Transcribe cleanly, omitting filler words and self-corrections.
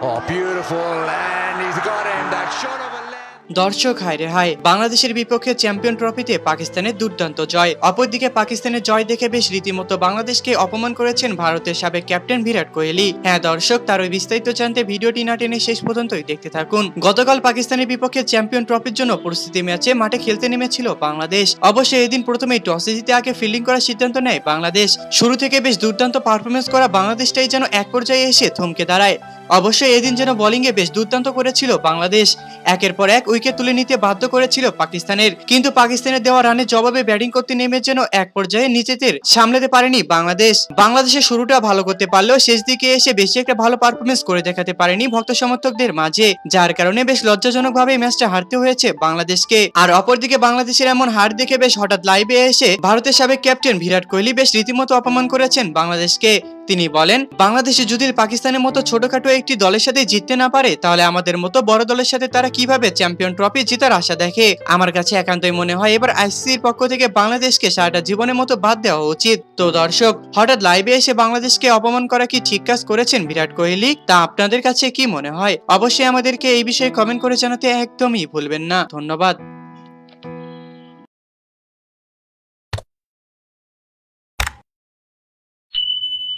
Oh, beautiful, and he's got him. That shot of a left. দর্শক হায় রে হায়, বাংলাদেশের বিপক্ষে চ্যাম্পিয়ন ট্রফিতে পাকিস্তানের দুর্দান্ত জয়। অপরদিকে পাকিস্তানের জয় দেখে বেশ রীতিমতো বাংলাদেশকে অপমান করেছেন ভারতের সাবেক ক্যাপ্টেন বিরাট কোহলি। হ্যাঁ দর্শক, তার ওই বিস্তারিত জানতে ভিডিওটি না টেনে শেষ পর্যন্তই দেখতে থাকুন। গতকাল পাকিস্তানের বিপক্ষে চ্যাম্পিয়ন ট্রফির জন্য প্রস্তুতি ম্যাচে মাঠে খেলতে নেমেছিল বাংলাদেশ। অবশ্যই এদিন প্রথমেই টসে জিতে আগে ফিল্ডিং করার সিদ্ধান্ত নেয় বাংলাদেশ। শুরু থেকে বেশ দুর্দান্ত পারফরমেন্স করা বাংলাদেশটাই যেন এক পর্যায়ে এসে থমকে দাঁড়ায়। অবশ্যই এদিন যেন বোলিংয়ে বেশ দুর্দান্ত করেছিল বাংলাদেশ। একের পর এক উইকেট তুলে নিতে বাধ্য করেছিল পাকিস্তানের, কিন্তু পাকিস্তানের দেওয়া রানের জবাবে ব্যাটিং করতে নেমে যেন এক পর্যায়ে নিজেদের সামলাতে পারেনি বাংলাদেশ। বাংলাদেশের শুরুটা ভালো করতে পারলেও শেষ দিকে এসে বেশি একটা ভালো পারফরমেন্স করে দেখাতে পারেনি ভক্ত সমর্থকদের মাঝে, যার কারণে বেশ লজ্জাজনকভাবে ম্যাচটা হারতে হয়েছে বাংলাদেশকে। আর অপরদিকে বাংলাদেশের এমন হার দেখে বেশ হঠাৎ লাইভে এসে ভারতের সাবেক ক্যাপ্টেন বিরাট কোহলি বেশ রীতিমতো অপমান করেছেন বাংলাদেশকে। তিনি বলেন, বাংলাদেশে যদি পাকিস্তানের মতো ছোটখাটো একটি দলের সাথে জিততে না পারে, তাহলে আমাদের মতো বড় দলের সাথে তারা কিভাবে চ্যাম্পিয়ন ট্রফি জেতার আশা দেখে। আমার কাছে একান্তই মনে হয় এবার আইসিসির পক্ষ থেকে বাংলাদেশকে সারাটা জীবনের মতো বাদ দেওয়া উচিত। তো দর্শক, হঠাৎ লাইভে এসে বাংলাদেশকে অপমান করা কি ঠিক কাজ করেছেন বিরাট কোহলি? তা আপনাদের কাছে কি মনে হয়? অবশ্যই আমাদেরকে এই বিষয়ে কমেন্ট করে জানাতে একদমই ভুলবেন না। ধন্যবাদ।